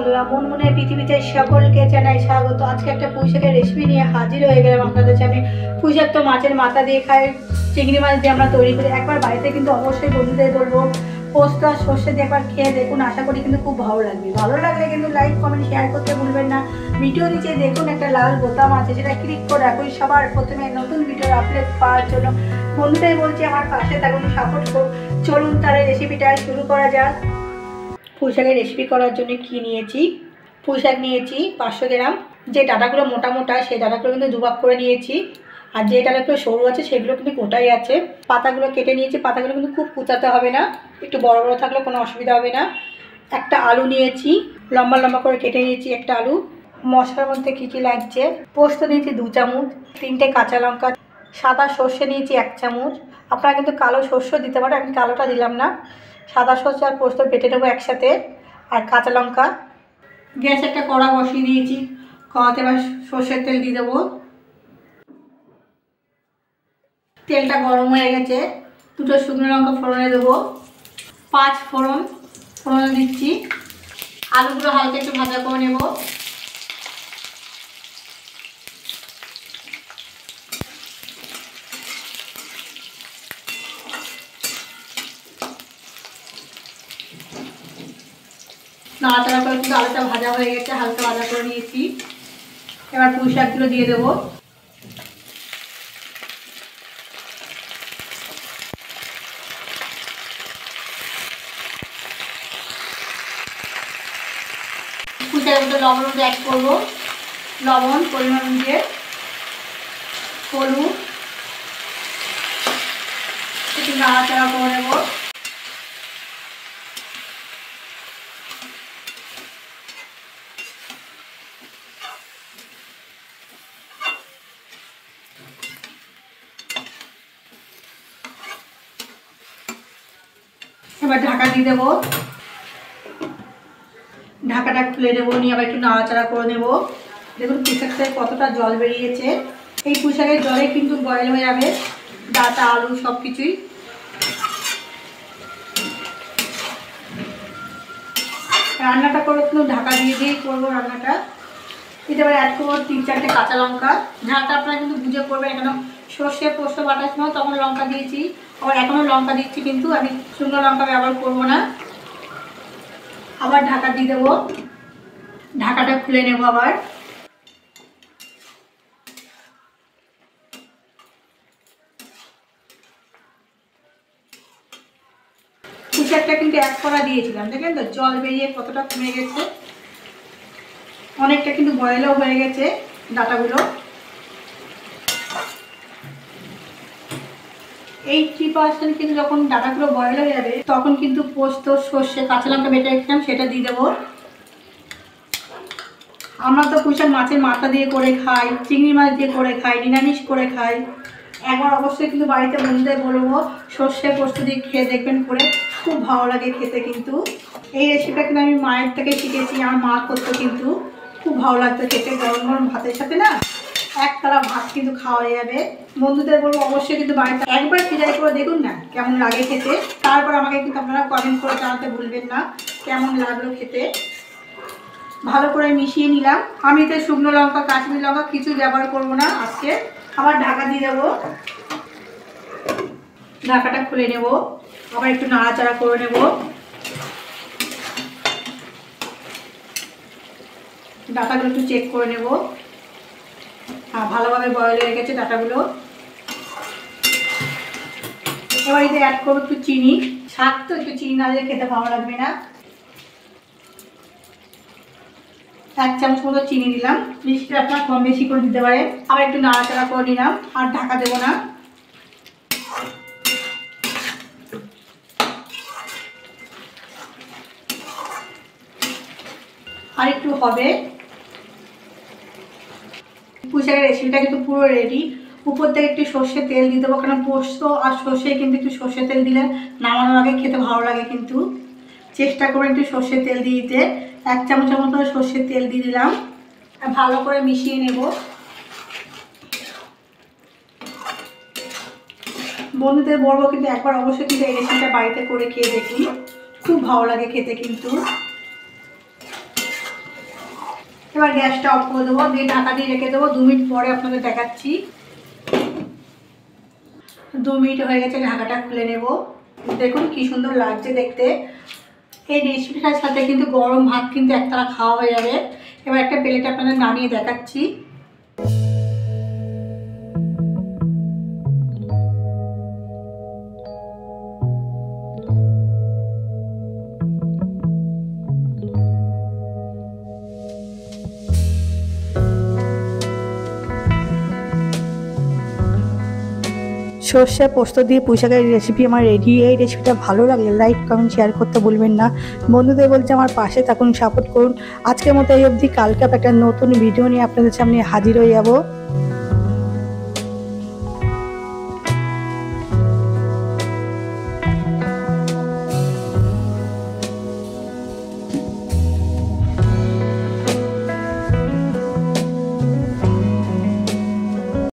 বন্ধুরা, মনমনের পৃথিবীতে সকলকে জানাই স্বাগত। আজকে একটা পুঁইশাকের রেসিপি নিয়ে হাজির হয়ে গেলাম আপনাদের সামনে। পুঁইশাক তো মাছের মাথা দিয়ে খাই, চিংড়ি মাছ দিয়ে আমরা তৈরি করি। একবার বাড়িতে কিন্তু অবশ্যই বন্ধুদের বলবো পোস্ত আর সর্ষে দিয়ে একবার খেয়ে দেখুন, আশা করি কিন্তু খুব ভালো লাগবে। ভালো লাগলে কিন্তু লাইক কমেন্ট শেয়ার করতে ভুলবেন না। ভিডিও নিচে দেখুন একটা লাল বোতাম আছে, সেটা ক্লিক করে রাখুন সবার প্রথমে নতুন ভিডিওর আপলোড পাওয়ার জন্য। বন্ধুদের বলছি আমার পাশে থাকুন, সাপোর্ট করুন। চলুন তাহলে রেসিপিটা শুরু করা যাক। পুঁইশাকের রেসিপি করার জন্য কি নিয়েছি, পুঁইশাক নিয়েছি 500 গ্রাম। যে ডাঁটাগুলো মোটা মোটা সেই ডাঁটাগুলো কিন্তু দুভাগ করে নিয়েছি, আর যে ডাঁটাগুলো সরু আছে সেগুলো কিন্তু গোটাই আছে। পাতাগুলো কেটে নিয়েছি, পাতাগুলো কিন্তু খুব কুচাতে হবে না, একটু বড় বড় থাকলে কোনো অসুবিধা হবে না। একটা আলু নিয়েছি, লম্বা লম্বা করে কেটে নিয়েছি একটা আলু। মশলার মধ্যে কী কী লাগছে, পোস্ত নিয়েছি 2 চামচ, 3টে কাঁচা লঙ্কা, সাদা সর্ষে নিয়েছি 1 চামচ। আপনারা কিন্তু কালো সর্ষে দিতে পারেন, আমি কালোটা দিলাম না। সাদা সর্ষে আর পোস্ত বেটে নেবো একসাথে, আর কাঁচা লঙ্কা। গ্যাস একটা কড়া বসিয়ে দিয়েছি, কড়াতে এবার সর্ষের তেল দিয়ে দেবো। তেলটা গরম হয়ে গেছে, 2টো শুকনো লঙ্কা ফোড়নে দেবো, 5 ফোড়ন দিচ্ছি। আলুগুলো হালকা একটু ভাজা করে নেব। নাড়াচাড়া করে কিন্তু আলুটা ভাজা হয়ে গেছে, হালকা ভাজা করে নিয়েছি। এবার পুঁইশাকগুলো দিয়ে দেবো। পুঁইশাকের মধ্যে লবণ অ্যাড করবো, লবণ পরিমাণ দিয়ে, হলুদ, একটু নাড়াচাড়া করে নেবো। এবার ঢাকা দিয়ে দেবো, ঢাকাটা খুলে দেবো, নিয়ে আবার একটু নাড়াচাড়া করে নেবো। দেখুন পুঁইশাক থেকে কতটা জল বেরিয়েছে। এই পুঁইশাকের জলে কিন্তু বয়েল হয়ে যাবে ডাঁটা আলু সব কিছুই। রান্নাটা করে কিন্তু ঢাকা দিয়েই করবো রান্নাটা। এতে এবার অ্যাড করবো 3-4টে কাঁচা লঙ্কা। ঝালটা আপনারা কিন্তু বুঝে করবেন, এখানে সর্ষে পোস্ত বাটার সময় তখন লঙ্কা দিয়েছি, আবার এখনও লঙ্কা দিচ্ছি, কিন্তু আমি শুকনো লঙ্কা ব্যবহার করবো না। আবার ঢাকা দিয়ে দেবো, ঢাকাটা খুলে নেব আবার। পুঁইশাকটা কিন্তু 1 কড়া দিয়েছিলাম, দেখেন তো জল বেরিয়ে কতটা কমে গেছে, অনেকটা কিন্তু বয়েলও হয়ে গেছে ডাঁটাগুলো। 80% কিন্তু যখন ডাঁটাগুলো বয়েল হয়ে যাবে তখন কিন্তু পোস্ত সর্ষে কাঁচা লঙ্কা বেটে রেখেছিলাম সেটা দিয়ে দেবো। আমরা তো পুঁইশাক মাছের মাথা দিয়ে করে খাই, চিংড়ি মাছ দিয়ে করে খাই, নিরামিষ করে খাই। একবার অবশ্যই কিন্তু বাড়িতে বন্ধুদের বলবো সর্ষে পোস্ত দিয়ে খেয়ে দেখবেন, করে খুব ভালো লাগে খেতে। কিন্তু এই রেসিপিটা কিন্তু আমি মায়ের থেকে শিখেছি, আমার মা করতো, কিন্তু খুব ভালো লাগতো খেতে। গরম গরম ভাতের সাথে না এক থালা ভাত কিন্তু খাওয়া যাবে। বন্ধুদের বলবো অবশ্যই কিন্তু বাড়িতে একবার ট্রাই করে দেখুন না কেমন লাগে খেতে। তারপর আমাকে কিন্তু আপনারা কমেন্ট করে জানাতে ভুলবেন না কেমন লাগলো খেতে। ভালো করে মিশিয়ে নিলাম। আমি এতে শুকনো লঙ্কা কাশ্মীরি লঙ্কা কিছু ব্যবহার করবো না আজকে। আবার ঢাকা দিয়ে দেবো, ঢাকাটা খুলে নেব, আবার একটু নাড়াচাড়া করে নেব। ডাটাগুলো একটু চেক করে নেব, হ্যাঁ ভালোভাবে বয়েল হয়ে গেছে ডাটাগুলো। এবার এতে অ্যাড করবো একটু চিনি, শাক তো একটু চিনি না দিলে খেতে ভালো লাগবে না। 1 চামচ মতো চিনি দিলাম, মিষ্টি আপনার কম বেশি করে দিতে পারেন। আবার একটু নাড়াচাড়া করে নিলাম, আর ঢাকা দেবো না। আর একটু হবে। পুঁইশাকের রেসিপিটা কিন্তু পুরো রেডি। উপর থেকে একটু সর্ষের তেল দিয়ে দেবো, কারণ পোস্ত আর সর্ষে কিন্তু একটু সর্ষের তেল দিলে নামানোর আগে খেতে ভালো লাগে। কিন্তু চেষ্টা করে একটু সর্ষের তেল দিয়ে দিতে। 1 চামচের মতো সর্ষের তেল দিয়ে দিলাম, ভালো করে মিশিয়ে নেব। বন্ধুদের বলবো কিন্তু একবার অবশ্যই কিন্তু এই রেসিপিটা বাড়িতে করে খেয়ে দেখুন, খুব ভালো লাগে খেতে। কিন্তু এবার গ্যাসটা অফ করে দেবো, দিয়ে ঢাকা দিয়ে রেখে দেবো। 2 মিনিট পরে আপনাদের দেখাচ্ছি। 2 মিনিট হয়ে গেছে, ঢাকাটা খুলে নেব। দেখুন কি সুন্দর লাগছে দেখতে। এই রেসিপিটার সাথে কিন্তু গরম ভাত কিন্তু একতলা খাওয়া হয়ে যাবে। এবার একটা প্লেটে আপনাদের নামিয়ে দেখাচ্ছি। সর্ষে পোস্ত দিয়ে পুঁইশাকের রেসিপি আমার রেডি। এই রেসিপিটা ভালো লাগলে লাইক কমেন্ট শেয়ার করতে ভুলবেন না। বন্ধুদের বলছে আমার পাশে থাকুন, সাপোর্ট করুন। আজকের মতো এই অবধি। কালকে একটা নতুন ভিডিও নিয়ে আপনাদের সামনে হাজির হয়ে যাব।